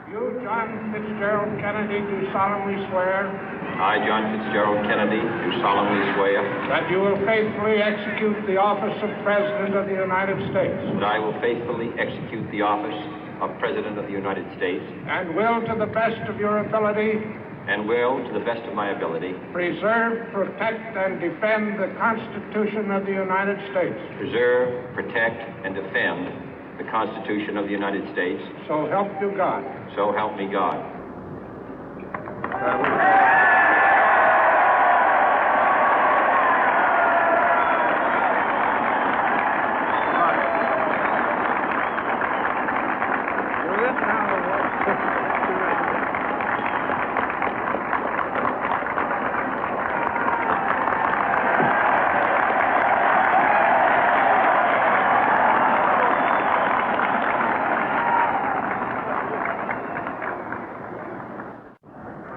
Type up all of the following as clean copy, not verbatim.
You, John Fitzgerald Kennedy, do solemnly swear I, John Fitzgerald Kennedy, do solemnly swear that you will faithfully execute the office of President of the United States that I will faithfully execute the office of President of the United States and will, to the best of your ability, and will, to the best of my ability, preserve, protect, and defend the Constitution of the United States. preserve, protect, and defend the Constitution of the United States. So help you God. So help me God.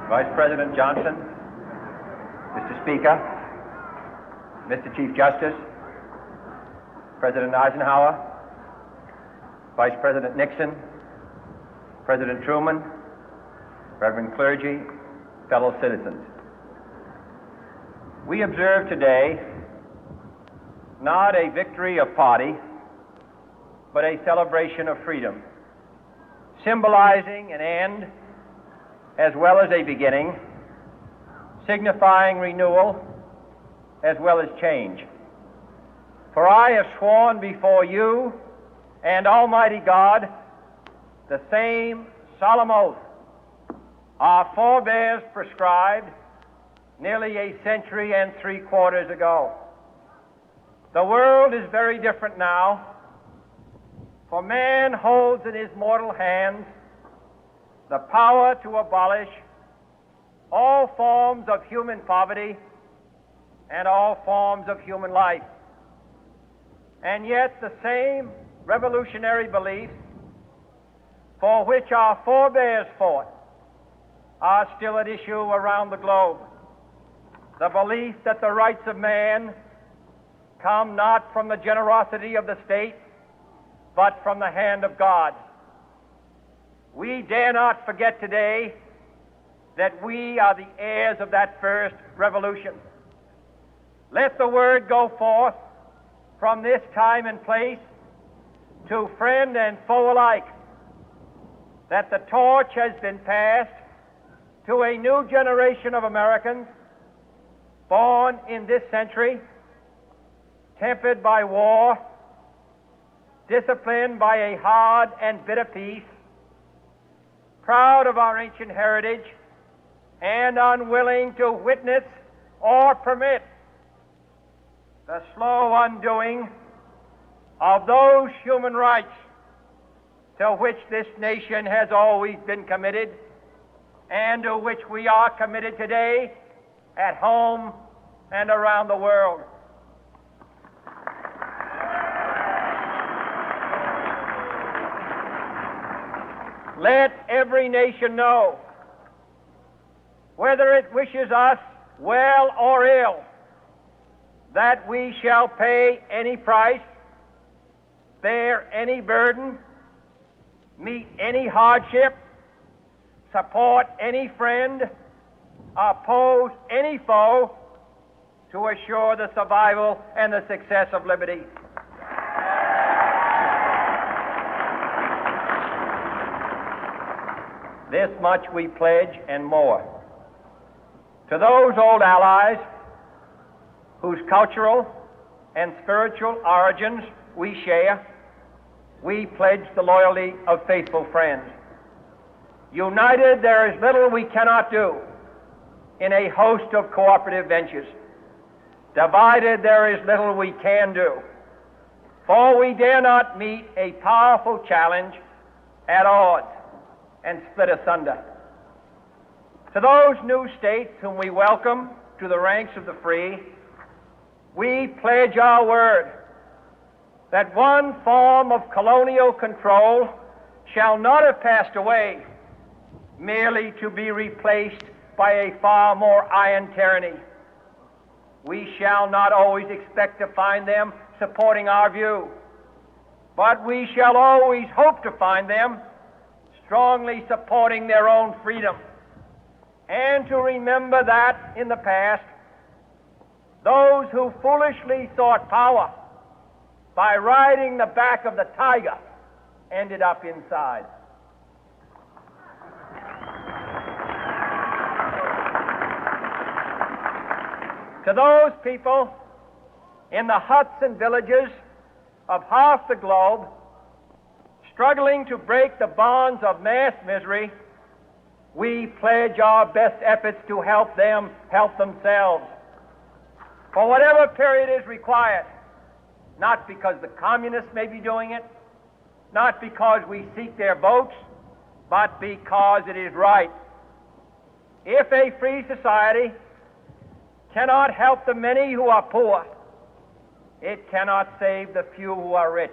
Vice President Johnson, Mr. Speaker, Mr. Chief Justice, President Eisenhower, Vice President Nixon, President Truman, Reverend clergy, fellow citizens. We observe today not a victory of party, but a celebration of freedom, symbolizing an end as well as a beginning, signifying renewal as well as change. For I have sworn before you and Almighty God the same solemn oath our forebears prescribed nearly a century and 3/4 ago. The world is very different now, for man holds in his mortal hands the power to abolish all forms of human poverty and all forms of human life. And yet the same revolutionary beliefs for which our forebears fought are still at issue around the globe. The belief that the rights of man come not from the generosity of the state, but from the hand of God. We dare not forget today that we are the heirs of that first revolution. Let the word go forth from this time and place to friend and foe alike that the torch has been passed to a new generation of Americans born in this century, tempered by war, disciplined by a hard and bitter peace, proud of our ancient heritage, and unwilling to witness or permit the slow undoing of those human rights to which this nation has always been committed and to which we are committed today at home and around the world. Let every nation know, whether it wishes us well or ill, that we shall pay any price, bear any burden, meet any hardship, support any friend, oppose any foe to assure the survival and the success of liberty. This much we pledge and more. To those old allies whose cultural and spiritual origins we share, we pledge the loyalty of faithful friends. United, there is little we cannot do in a host of cooperative ventures. Divided, there is little we can do, for we dare not meet a powerful challenge at odds and split asunder. To those new states whom we welcome to the ranks of the free, we pledge our word that one form of colonial control shall not have passed away, merely to be replaced by a far more iron tyranny. We shall not always expect to find them supporting our view, but we shall always hope to find them strongly supporting their own freedom, and to remember that in the past, those who foolishly sought power by riding the back of the tiger ended up inside. To those people in the huts and villages of half the globe struggling to break the bonds of mass misery, we pledge our best efforts to help them help themselves for whatever period is required, not because the communists may be doing it, not because we seek their votes, but because it is right. If a free society cannot help the many who are poor, it cannot save the few who are rich.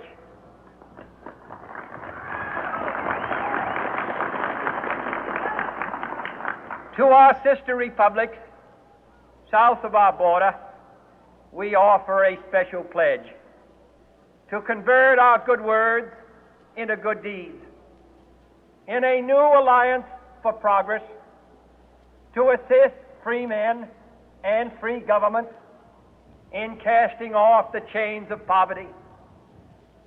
To our sister republics south of our border, we offer a special pledge to convert our good words into good deeds, in a new alliance for progress, to assist free men and free governments in casting off the chains of poverty.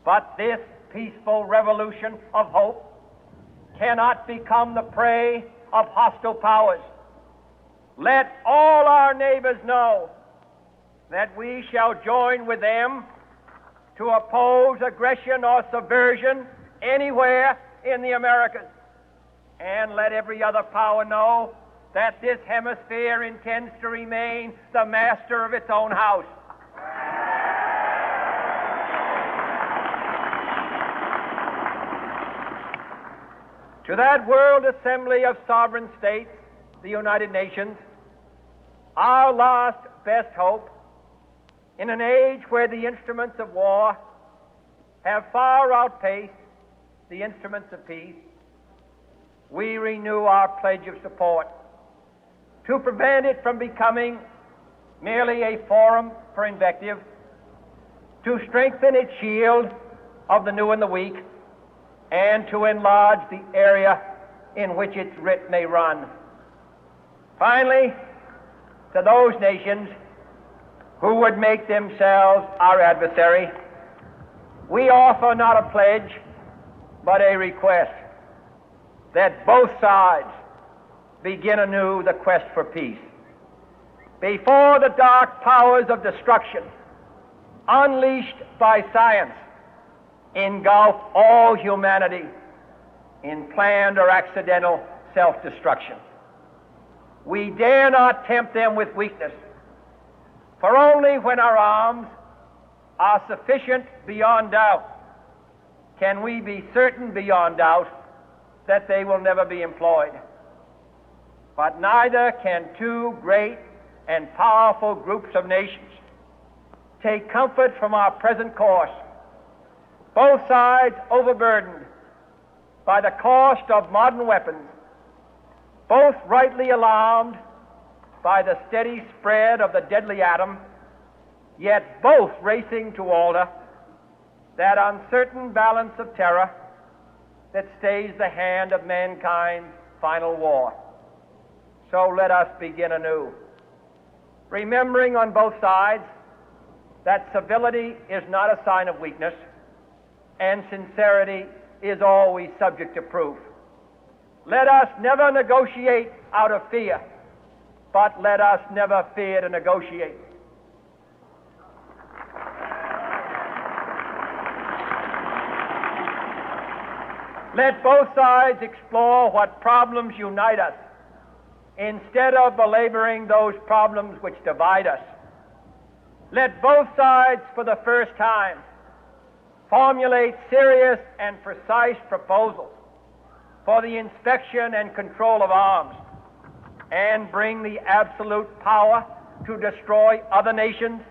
But this peaceful revolution of hope cannot become the prey of hostile powers. Let all our neighbors know that we shall join with them to oppose aggression or subversion anywhere in the Americas. And let every other power know that this hemisphere intends to remain the master of its own house. To that World Assembly of Sovereign States, the United Nations, our last best hope, in an age where the instruments of war have far outpaced the instruments of peace, we renew our pledge of support to prevent it from becoming merely a forum for invective, to strengthen its shield of the new and the weak, and to enlarge the area in which its writ may run. Finally, to those nations who would make themselves our adversary, we offer not a pledge, but a request that both sides begin anew the quest for peace. Before the dark powers of destruction, unleashed by science, engulf all humanity in planned or accidental self-destruction, we dare not tempt them with weakness, for only when our arms are sufficient beyond doubt can we be certain beyond doubt that they will never be employed. But neither can two great and powerful groups of nations take comfort from our present course, both sides overburdened by the cost of modern weapons, both rightly alarmed by the steady spread of the deadly atom, yet both racing to alter that uncertain balance of terror that stays the hand of mankind's final war. So let us begin anew, remembering on both sides that civility is not a sign of weakness, and sincerity is always subject to proof. Let us never negotiate out of fear, but let us never fear to negotiate. Let both sides explore what problems unite us, instead of belaboring those problems which divide us. Let both sides, for the first time, formulate serious and precise proposals for the inspection and control of arms, and bring the absolute power to destroy other nations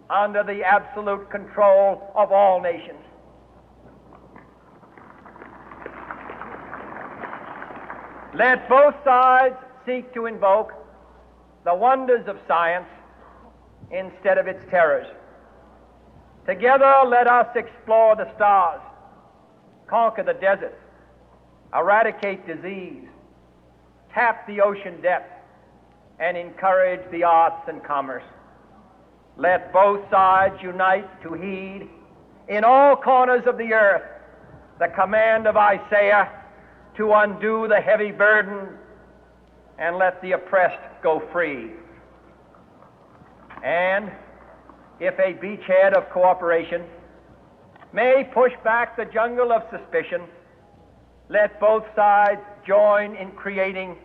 under the absolute control of all nations. Let both sides seek to invoke the wonders of science instead of its terrors. Together, let us explore the stars, conquer the deserts, eradicate disease, tap the ocean depth, and encourage the arts and commerce. Let both sides unite to heed in all corners of the earth the command of Isaiah to undo the heavy burden and let the oppressed go free. And if a beachhead of cooperation may push back the jungle of suspicion, let both sides join in creating